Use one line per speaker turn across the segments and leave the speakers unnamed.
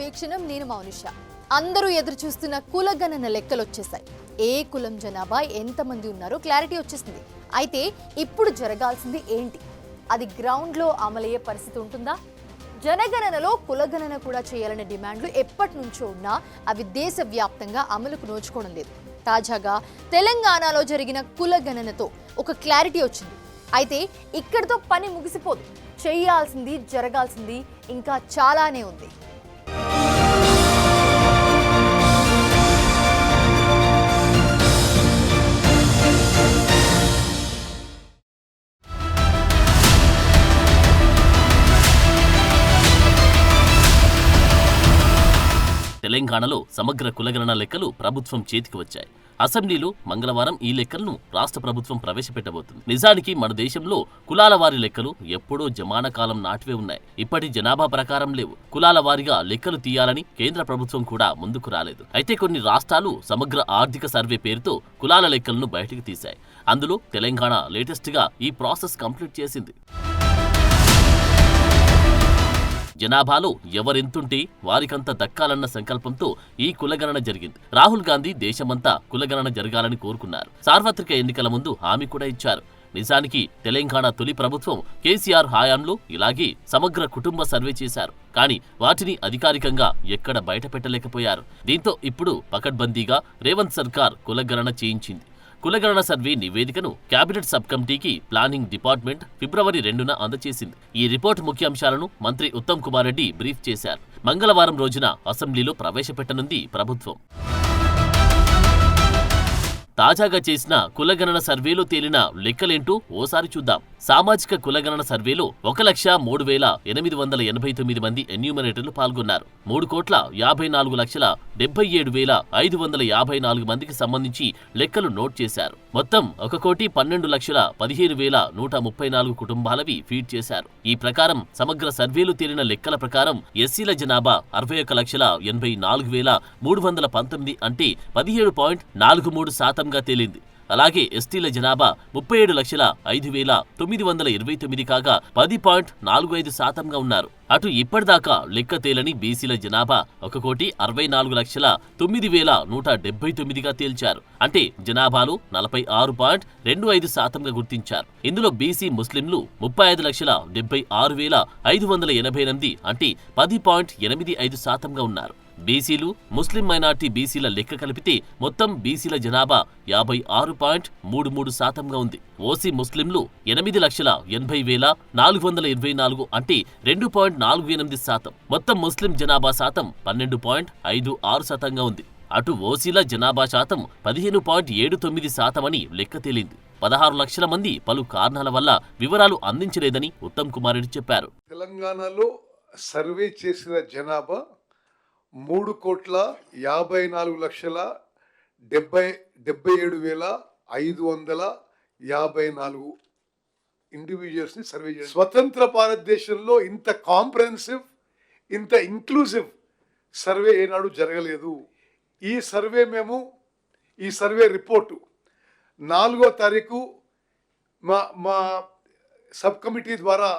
వీక్షణం. నేను మౌనిష. అందరూ ఎదురు చూస్తున్న కులగణన లెక్కలు వచ్చేసాయి. ఏ కులం జనాభా ఎంతమంది ఉన్నారో క్లారిటీ వచ్చేసింది. అయితే ఇప్పుడు జరగాల్సింది ఏంటి? అది గ్రౌండ్లో అమలయ్యే పరిస్థితి ఉంటుందా? జనగణనలో కులగణన కూడా చేయాలనే డిమాండ్లు ఎప్పటి నుంచో ఉన్నా అవి దేశవ్యాప్తంగా అమలుకు నోచుకోవడం లేదు. తాజాగా తెలంగాణలో జరిగిన కులగణనతో ఒక క్లారిటీ వచ్చింది. అయితే ఇక్కడితో పని ముగిసిపోదు. చేయాల్సింది, జరగాల్సింది ఇంకా చాలానే ఉంది.
తెలంగాణలో సమగ్ర కులగణన లెక్కలు ప్రభుత్వం చేతికి వచ్చాయి. అసెంబ్లీలో మంగళవారం ఈ లెక్కలను రాష్ట్ర ప్రభుత్వం ప్రవేశపెట్టబోతుంది. నిజానికి మన దేశంలో కులాల వారి లెక్కలు ఎప్పుడో జమానా కాలం నాటివే ఉన్నాయి. ఇప్పటి జనాభా ప్రకారం లేవు. కులాల వారీగా లెక్కలు తీయాలని కేంద్ర ప్రభుత్వం కూడా ముందుకు రాలేదు. అయితే కొన్ని రాష్ట్రాలు సమగ్ర ఆర్థిక సర్వే పేరుతో కులాల లెక్కలను బయటకు తీశాయి. అందులో తెలంగాణ లేటెస్ట్ గా ఈ ప్రాసెస్ కంప్లీట్ చేసింది. జనాభాలో ఎవరెంతుంటే వారికంత దక్కాలన్న సంకల్పంతో ఈ కులగణన జరిగింది. రాహుల్ గాంధీ దేశమంతా కులగణన జరగాలని కోరుకున్నారు. సార్వత్రిక ఎన్నికల ముందు హామీ కూడా ఇచ్చారు. నిజానికి తెలంగాణ తొలి ప్రభుత్వం కేసీఆర్ హయాంలో ఇలాగే సమగ్ర కుటుంబ సర్వే చేశారు. కానీ వాటిని అధికారికంగా ఎక్కడ బయట పెట్టలేకపోయారు. దీంతో ఇప్పుడు పకడ్బందీగా రేవంత్ సర్కార్ కులగణన చేయించింది. కులగణన సర్వే నివేదికను కేబినెట్ సబ్ కమిటీకి ప్లానింగ్ డిపార్ట్మెంట్ ఫిబ్రవరి 2న అందజేసింది. ఈ రిపోర్ట్ ముఖ్యాంశాలను మంత్రి ఉత్తమ్ కుమార్ రెడ్డి బ్రీఫ్ చేశారు. మంగళవారం రోజున అసెంబ్లీలో ప్రవేశపెట్టనుంది ప్రభుత్వం. తాజాగా చేసిన కులగణన సర్వేలో తేలిన లెక్కలేంటో ఓసారి చూద్దాం. సామాజిక కులగణన సర్వేలో 1,03,889 మంది ఎన్యూమరేటర్లు పాల్గొన్నారు. 3,54,77,554 మందికి సంబంధించి లెక్కలు నోట్ చేశారు. మొత్తం 1,12,15,134 కుటుంబాలవి ఫీడ్ చేశారు. ఈ ప్రకారం సమగ్ర సర్వేలు తేలిన లెక్కల ప్రకారం ఎస్సీల జనాభా 61,84,319 అంటే 17.43% తేలింది. అలాగే ఎస్టీల జనాభా 37,05,929 కాగా 10.45% ఉన్నారు. అటు ఇప్పటిదాకా లెక్క తేలని బీసీల జనాభా 1,60,09,179గా తేల్చారు. అంటే జనాభాలో 46.25% గుర్తించారు. ఇందులో బీసీ ముస్లింలు 35,76,588 అంటే 10.85% ఉన్నారు. బీసీలు, ముస్లిం మైనార్టీ బీసీల లెక్క కలిపితే మొత్తం బీసీల జనాభా 56.33% ఉంది. ఓసీ ముస్లింలు 8,80,424 అంటే 2.48%. మొత్తం ముస్లిం జనాభా శాతం 12.56% ఉంది. అటు ఓసీల జనాభా శాతం 15.79% అని లెక్క తేలింది. 16 లక్షల మంది పలు కారణాల వల్ల వివరాలు అందించలేదని ఉత్తమ్ కుమార్ రెడ్డి చెప్పారు.
తెలంగాణలో సర్వే చేసిన జనాభా 3,54,77,554 ఇండివిజువల్స్ ని సర్వే చేశారు. స్వతంత్ర భారతదేశంలో ఇంత కాంప్రహెన్సివ్, ఇంత ఇంక్లూజివ్ సర్వే ఏనాడు జరగలేదు. ఈ సర్వే రిపోర్టు 4వ తారీఖు మా సబ్ కమిటీ ద్వారా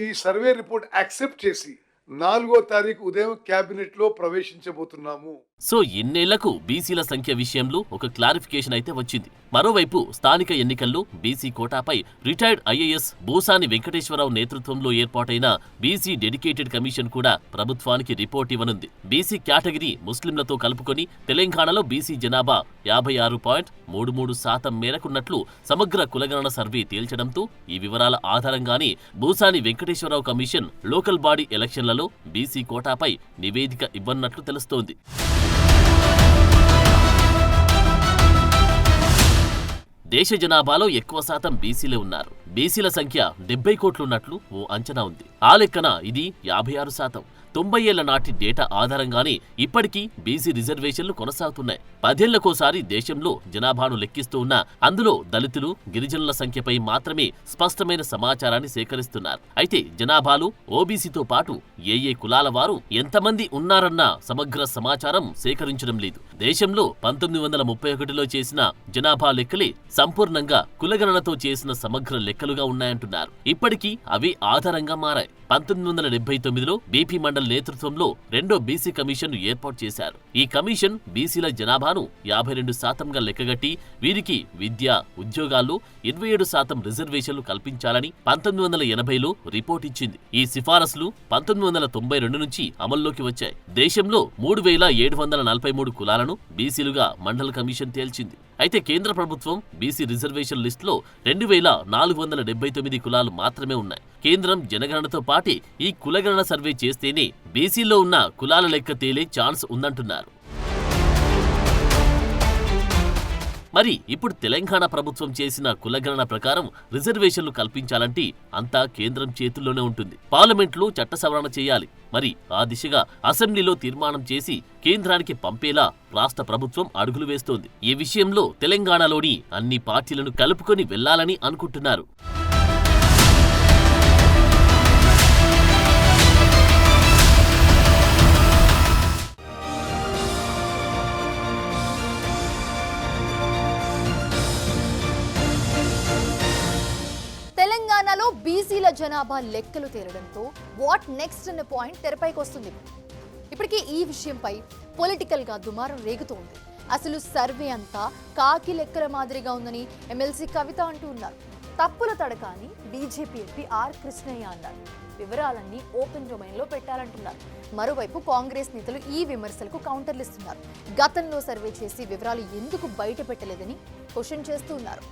ఈ సర్వే రిపోర్ట్ యాక్సెప్ట్ చేసి 4వ తారీఖు ఉదయం క్యాబినెట్ లో ప్రవేశించబోతున్నాము.
సో ఇన్నేళ్లకు బీసీల సంఖ్య విషయంలో ఒక క్లారిఫికేషన్ అయితే వచ్చింది. మరోవైపు స్థానిక ఎన్నికల్లో బీసీ కోటాపై రిటైర్డ్ ఐఏఎస్ భూసాని వెంకటేశ్వరరావు నేతృత్వంలో ఏర్పాటైన బీసీ డెడికేటెడ్ కమిషన్ కూడా ప్రభుత్వానికి రిపోర్ట్ ఇవ్వనుంది. బీసీ కేటగిరీ ముస్లింలతో కలుపుకొని తెలంగాణలో బీసీ జనాభా 56.33% మేరకున్నట్లు సమగ్ర కులగణన సర్వే తేల్చడంతో ఈ వివరాల ఆధారంగానే Bhusani Venkateswararao commission local body ఎలక్షన్లలో బీసీ కోటాపై నివేదిక ఇవ్వనున్నట్లు తెలుస్తోంది. దేశ జనాభాలో ఎక్కువ శాతం బీసీలే ఉన్నారు. బీసీల సంఖ్య 70 కోట్లున్నట్లు ఓ అంచనా ఉంది. ఆ లెక్కన ఇది 56%. 90 ఏళ్ల నాటి డేటా ఆధారంగానే ఇప్పటికీ బీసీ రిజర్వేషన్లు కొనసాగుతున్నాయి. 10 ఏళ్లకోసారి దేశంలో జనాభాను లెక్కిస్తూ ఉన్న అందులో దళితులు, గిరిజనుల సంఖ్యపై మాత్రమే స్పష్టమైన సమాచారాన్ని సేకరిస్తున్నారు. అయితే జనాభాలో ఓబీసీతో పాటు ఏ కులాల వారు ఎంతమంది ఉన్నారన్న సమగ్ర సమాచారం సేకరించడం లేదు. దేశంలో 1931లో చేసిన జనాభా లెక్కలే సంపూర్ణంగా కులగణనతో చేసిన సమగ్ర లెక్కలుగా ఉన్నాయంటున్నారు. ఇప్పటికీ అవి ఆధారంగా మారాయి. 1979లో బీపీ మండలం మండల్ నేతృత్వంలో రెండో బీసీ కమిషన్ ఏర్పాటు చేశారు. ఈ కమిషన్ బీసీల జనాభాను 52% లెక్కగట్టి వీరికి విద్య, ఉద్యోగాల్లో 27% రిజర్వేషన్లు కల్పించాలని 1980లో రిపోర్ట్ ఇచ్చింది. ఈ సిఫారసులు 1992 నుంచి అమల్లోకి వచ్చాయి. దేశంలో 3743 కులాలను బీసీలుగా మండల్ కమిషన్ తేల్చింది. అయితే కేంద్ర ప్రభుత్వం బీసీ రిజర్వేషన్ లిస్టులో 2479 కులాలు మాత్రమే ఉన్నాయి. కేంద్రం జనగణనతో పాటే ఈ కులగణన సర్వే చేస్తేనే బీసీలో ఉన్న కులాల లెక్క తేలే ఛాన్స్ ఉందంటున్నారు. మరి ఇప్పుడు తెలంగాణ ప్రభుత్వం చేసిన కులగణన ప్రకారం రిజర్వేషన్లు కల్పించాలంటే అంతా కేంద్రం చేతుల్లోనే ఉంటుంది. పార్లమెంట్లో చట్ట సవరణ చేయాలి. మరి ఆ దిశగా అసెంబ్లీలో తీర్మానం చేసి కేంద్రానికి పంపేలా రాష్ట్ర ప్రభుత్వం అడుగులు వేస్తోంది. ఈ విషయంలో తెలంగాణలోని అన్ని పార్టీలను కలుపుకొని వెళ్లాలని అనుకుంటున్నారు.
తెలంగాణలో బీసీల జనాభా లెక్కలు తేలడంతో వాట్ నెక్స్ట్ అనే పాయింట్ తెరపైకి వస్తుంది. ఇప్పటికీ ఈ విషయంపై పొలిటికల్ గా దుమారం రేగుతోంది. అసలు సర్వే అంతా కాకి లెక్కల మాదిరిగా ఉందని ఎమ్మెల్సీ కవిత అంటూ ఉన్నారు. తప్పుల తడక అని బీజేపీ ఎంపీ ఆర్ కృష్ణయ్య అన్నారు. వివరాలన్నీ ఓపెన్ డొమైన్ లో పెట్టాలంటున్నారు. మరోవైపు కాంగ్రెస్ నేతలు ఈ విమర్శలకు కౌంటర్లు ఇస్తున్నారు. గతంలో సర్వే చేసి వివరాలు ఎందుకు బయట పెట్టలేదని క్వశ్చన్ చేస్తూ ఉన్నారు.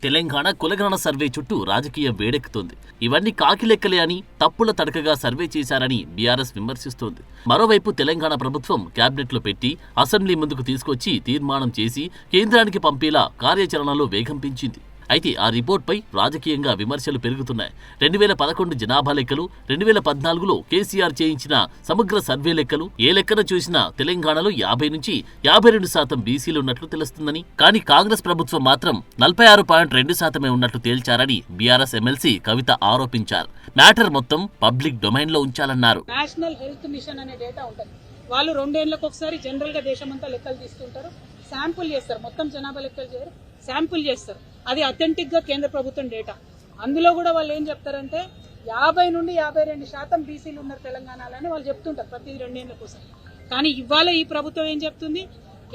తెలంగాణ కులగణన సర్వే చుట్టూ రాజకీయ వేడెక్కుతోంది. ఇవన్నీ కాకి లెక్కలే అని, తప్పుల తడకగా సర్వే చేశారని బీఆర్ఎస్ విమర్శిస్తోంది. మరోవైపు తెలంగాణ ప్రభుత్వం క్యాబినెట్లో పెట్టి అసెంబ్లీ ముందుకు తీసుకొచ్చి తీర్మానం చేసి కేంద్రానికి పంపేలా కార్యాచరణలో వేగం పెంచింది. అయితే ఆ రిపోర్ట్పై రాజకీయంగా విమర్శలు పెరుగుతున్నాయి. 2011 జనాభా లెక్కలు, 2014లో కేసీఆర్ చేయించిన సమగ్ర సర్వే లెక్కలు, ఏ లెక్కన చూసినా తెలంగాణలో 50 నుంచి 52% బీసీలు ఉన్నట్లు తెలుస్తుందని, కానీ కాంగ్రెస్ ప్రభుత్వం మాత్రం 46.2% ఉన్నట్లు తేల్చారని బీఆర్ఎస్ ఎమ్మెల్సీ కవిత ఆరోపించారు. మ్యాటర్ మొత్తం పబ్లిక్ డొమైన్ లో ఉంచాలన్నారు.
నేషనల్ హెల్త్ మిషన్ అనే డేటా ఉంటుంది. వాళ్ళు 2 ఏళ్లకు ఒకసారి జనరల్ గా దేశమంతా లెక్కలు తీసుకుంటారు, శాంపుల్ చేస్తారు. మొత్తం జనాభా లెక్కలు చేయరు, శాంపుల్ చేస్తారు. అది అథెంటిక్ గా కేంద్ర ప్రభుత్వం డేటా. అందులో కూడా వాళ్ళు ఏం చెప్తారంటే 50 నుండి 52% బీసీలు ఉన్నారు తెలంగాణలో అని వాళ్ళు చెప్తుంటారు ప్రతి 2 ఏళ్ల కోసం. కానీ ఇవాళ ఈ ప్రభుత్వం ఏం చెప్తుంది,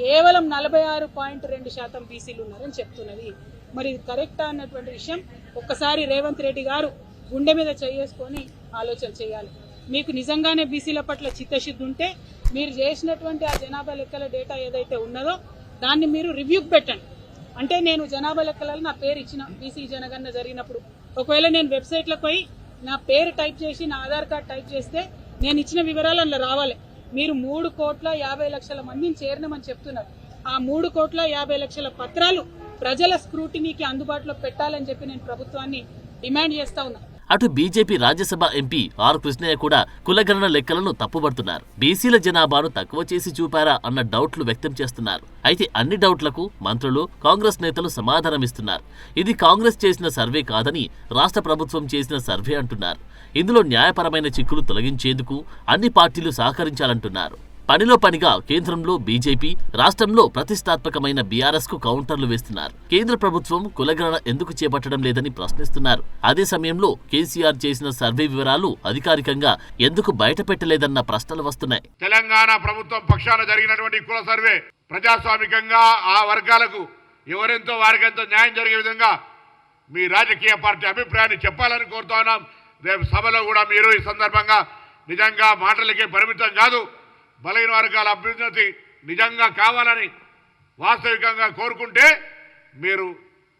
కేవలం 46.2% బీసీలు ఉన్నారని చెప్తున్నది. మరి ఇది కరెక్టా అన్నటువంటి విషయం ఒక్కసారి రేవంత్ రెడ్డి గారు గుండె మీద చేసుకొని ఆలోచన చేయాలి. మీకు నిజంగానే బీసీల పట్ల చిత్తశుద్ధి ఉంటే మీరు చేసినటువంటి ఆ జనాభా లెక్కల డేటా ఏదైతే ఉన్నదో దాన్ని మీరు రివ్యూకి పెట్టండి. అంటే నేను జనాభా లెక్కలలో నా పేరు ఇచ్చిన బీసీ జనగణన జరిగినప్పుడు, ఒకవేళ నేను వెబ్సైట్లకు పోయి నా పేరు టైప్ చేసి నా ఆధార్ కార్డ్ టైప్ చేస్తే నేను ఇచ్చిన వివరాలు అందులో రావాలి. మీరు 3,50,00,000 మందిని చేరినామని చెప్తున్నారు. ఆ 3,50,00,000 పత్రాలు ప్రజల స్క్రూటినీకి అందుబాటులో పెట్టాలని చెప్పి నేను ప్రభుత్వాన్ని డిమాండ్ చేస్తా ఉన్నా.
అటు BJP Rajya Sabha MP R Krishnaiah కూడా కులగణన లెక్కలను తప్పుపడుతున్నారు. బీసీల జనాభాను తక్కువ చేసి చూపారా అన్న డౌట్లు వ్యక్తం చేస్తున్నారు. అయితే అన్ని డౌట్లకు మంత్రులు, కాంగ్రెస్ నేతలు సమాధానమిస్తున్నారు. ఇది కాంగ్రెస్ చేసిన సర్వే కాదని రాష్ట్ర ప్రభుత్వం చేసిన సర్వే అంటున్నారు. ఇందులో న్యాయపరమైన చిక్కులు తొలగించేందుకు అన్ని పార్టీలు సహకరించాలంటున్నారు. పనిలో పనిగా కేంద్రంలో బీజేపీ, రాష్ట్రంలో ప్రతిష్టాత్మకమైన బీఆర్ఎస్ కు కౌంటర్లు వేస్తున్నారు. కేంద్ర ప్రభుత్వం కులగణన ఎందుకు చేపట్టడం లేదని ప్రశ్నిస్తున్నారు. అదే సమయంలో కేసీఆర్ చేసిన సర్వే వివరాలు అధికారికంగా ఎందుకు బయటపెట్టలేదన్న ప్రశ్నలు వస్తున్నాయి.
తెలంగాణ ప్రభుత్వం పక్షాన జరిగినటువంటి కుల సర్వే ప్రజాస్వామికంగా ఆ వర్గాలకు ఎవరెంతో వారికెంతో న్యాయం జరిగే విధంగా మీ రాజకీయ పార్టీ అభిప్రాయాన్ని చెప్పాలని కోరుతా ఉన్నాం. రేపు సభలో కూడా మీరు ఈ సందర్భంగా నిజంగా మాటలకే పరిమితం కాదు, బలహీన వర్గాల అభ్యున్నతి నిజంగా కావాలని వాస్తవికంగా కోరుకుంటే మీరు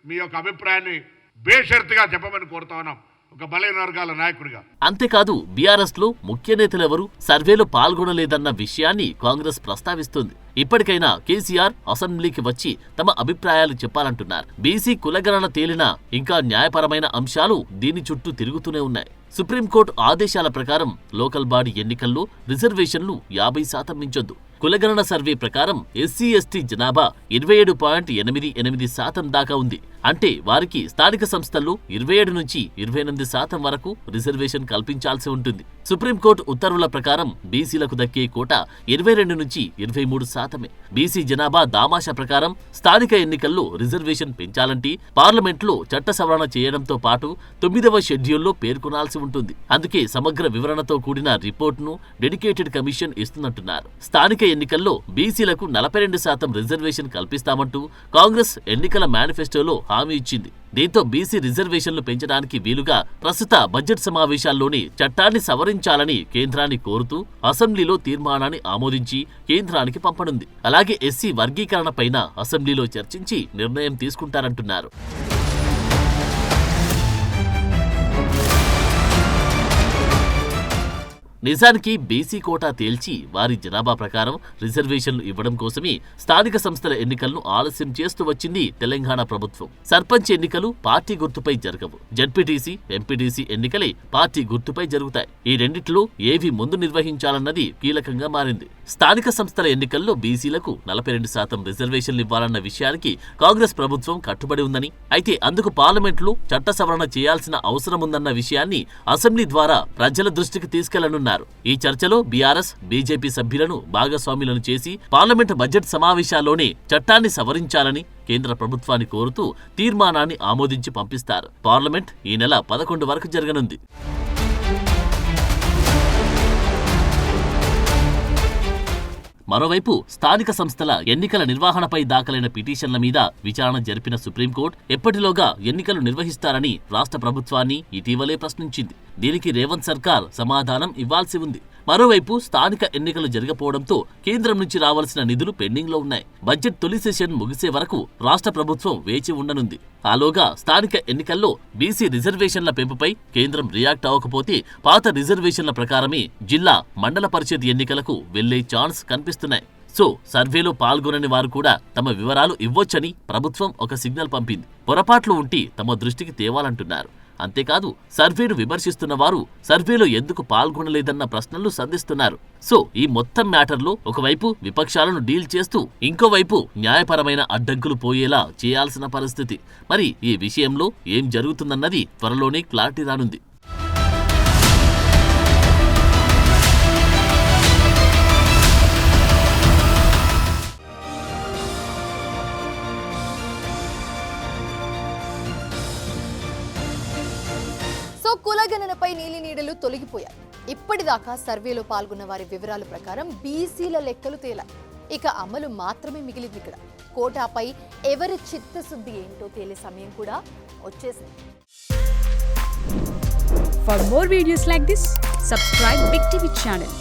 మీ యొక్క అభిప్రాయాన్ని బేషరతుగా చెప్పమని కోరుతా ఉన్నాం ఒక బలహీన వర్గాల నాయకుడిగా.
అంతేకాదు బీఆర్ఎస్ లో ముఖ్య నేతలెవరూ సర్వేలో పాల్గొనలేదన్న విషయాన్ని కాంగ్రెస్ ప్రస్తావిస్తుంది. ఇప్పటికైనా కేసీఆర్ అసెంబ్లీకి వచ్చి తమ అభిప్రాయాలు చెప్పాలంటున్నారు. బీసీ కులగణన తేలినా ఇంకా న్యాయపరమైన అంశాలు దీని చుట్టూ తిరుగుతూనే ఉన్నాయి. సుప్రీంకోర్టు ఆదేశాల ప్రకారం లోకల్ బాడీ ఎన్నికల్లో రిజర్వేషన్లు 50% మించొద్దు. కులగణన సర్వే ప్రకారం ఎస్సీ/ఎస్టీ జనాభా 27.88% దాకా ఉంది. అంటే వారికి స్థానిక సంస్థల్లో 27 నుంచి 28% వరకు రిజర్వేషన్ కల్పించాల్సి ఉంటుంది. సుప్రీంకోర్టు ఉత్తర్వుల ప్రకారం బీసీలకు దక్కే కోటా 22 నుంచి 23%. బీసీ జనాభా దామాషా ప్రకారం స్థానిక ఎన్నికల్లో రిజర్వేషన్ పెంచాలంటే పార్లమెంట్లో చట్ట సవరణ చేయడంతో పాటు 9వ షెడ్యూల్లో పేర్కొనాల్సి ఉంటుంది. అందుకే సమగ్ర వివరణతో కూడిన రిపోర్టును డెడికేటెడ్ కమిషన్ ఇస్తున్నట్టున్నారు. స్థానిక ఎన్నికల్లో బీసీలకు 42% రిజర్వేషన్ కల్పిస్తామంటూ కాంగ్రెస్ ఎన్నికల మేనిఫెస్టోలో హామీ ఇచ్చింది. దీంతో బీసీ రిజర్వేషన్లు పెంచడానికి వీలుగా ప్రస్తుత బడ్జెట్ సమావేశాల్లోనే చట్టాన్ని సవరించాలని కేంద్రాన్ని కోరుతూ అసెంబ్లీలో తీర్మానాన్ని ఆమోదించి కేంద్రానికి పంపనుంది. అలాగే ఎస్సీ వర్గీకరణ పైన అసెంబ్లీలో చర్చించి నిర్ణయం తీసుకుంటారంటున్నారు. నిజానికి బీసీ కోటా తేల్చి వారి జనాభా ప్రకారం రిజర్వేషన్లు ఇవ్వడం కోసమే స్థానిక సంస్థల ఎన్నికలను ఆలస్యం చేస్తూ వచ్చింది తెలంగాణ ప్రభుత్వం. సర్పంచ్ ఎన్నికలు పార్టీ గుర్తుపై జరగవు. జడ్పీటీసీ, ఎంపీటీసీ ఎన్నికలే పార్టీ గుర్తుపై జరుగుతాయి. ఈ రెండిట్లో ఏవి ముందు నిర్వహించాలన్నది కీలకంగా మారింది. స్థానిక సంస్థల ఎన్నికల్లో బీసీలకు 42% రిజర్వేషన్లు ఇవ్వాలన్న విషయానికి కాంగ్రెస్ ప్రభుత్వం కట్టుబడి ఉందని, అయితే అందుకు పార్లమెంట్లో చట్ట సవరణ చేయాల్సిన అవసరం ఉందన్న విషయాన్ని అసెంబ్లీ ద్వారా ప్రజల దృష్టికి తీసుకెళ్లనున్నారు. ఈ చర్చలో బీఆర్ఎస్, బీజేపీ సభ్యులను భాగస్వాములను చేసి పార్లమెంట్ బడ్జెట్ సమావేశాల్లోనే చట్టాన్ని సవరించాలని కేంద్ర ప్రభుత్వాన్ని కోరుతూ తీర్మానాన్ని ఆమోదించి పంపిస్తారు. పార్లమెంట్ ఈ నెల 11 వరకు జరగనుంది. మరోవైపు స్థానిక సంస్థల ఎన్నికల నిర్వహణపై దాఖలైన పిటిషన్ల మీద విచారణ జరిపిన సుప్రీంకోర్టు ఎప్పటిలోగా ఎన్నికలు నిర్వహిస్తారని రాష్ట్ర ప్రభుత్వాన్ని ఇటీవలే ప్రశ్నించింది. దీనికి రేవంత్ సర్కార్ సమాధానం ఇవ్వాల్సి ఉంది. మరోవైపు స్థానిక ఎన్నికలు జరగపోవడంతో కేంద్రం నుంచి రావాల్సిన నిధులు పెండింగ్లో ఉన్నాయి. బడ్జెట్ తొలి సెషన్ ముగిసే వరకు రాష్ట్ర ప్రభుత్వం వేచి ఉండనుంది. ఆలోగా స్థానిక ఎన్నికల్లో బీసీ రిజర్వేషన్ల పెంపుపై కేంద్రం రియాక్ట్ అవ్వకపోతే పాత రిజర్వేషన్ల ప్రకారమే జిల్లా, మండల పరిషత్ ఎన్నికలకు వెళ్లే ఛాన్స్ కనిపిస్తున్నాయి. సో సర్వేలో పాల్గొనని వారు కూడా తమ వివరాలు ఇవ్వొచ్చని ప్రభుత్వం ఒక సిగ్నల్ పంపింది. పొరపాట్లు ఉంటే తమ దృష్టికి తేవాలంటున్నారు. అంతేకాదు సర్వేను విమర్శిస్తున్న వారు సర్వేలో ఎందుకు పాల్గొనలేదన్న ప్రశ్నలు సంధిస్తున్నారు. సో ఈ మొత్తం మ్యాటర్లో ఒకవైపు విపక్షాలను డీల్ చేస్తూ ఇంకోవైపు న్యాయపరమైన అడ్డంకులు పోయేలా చేయాల్సిన పరిస్థితి. మరి ఈ విషయంలో ఏం జరుగుతుందన్నది త్వరలోనే క్లారిటీ రానుంది.
కులగణనపై నీలినీడలు తొలగిపోయాయి. ఇప్పటిదాకా సర్వేలో పాల్గొన్న వారి వివరాల ప్రకారం బీసీల లెక్కలు తేలాయి. ఇక అమలు మాత్రమే మిగిలింది. ఇక్కడ కోటాపై ఎవరి చిత్తశుద్ధి ఏంటో తేలే సమయం కూడా వచ్చేసింది.
For more videos like this, subscribe Big TV channel.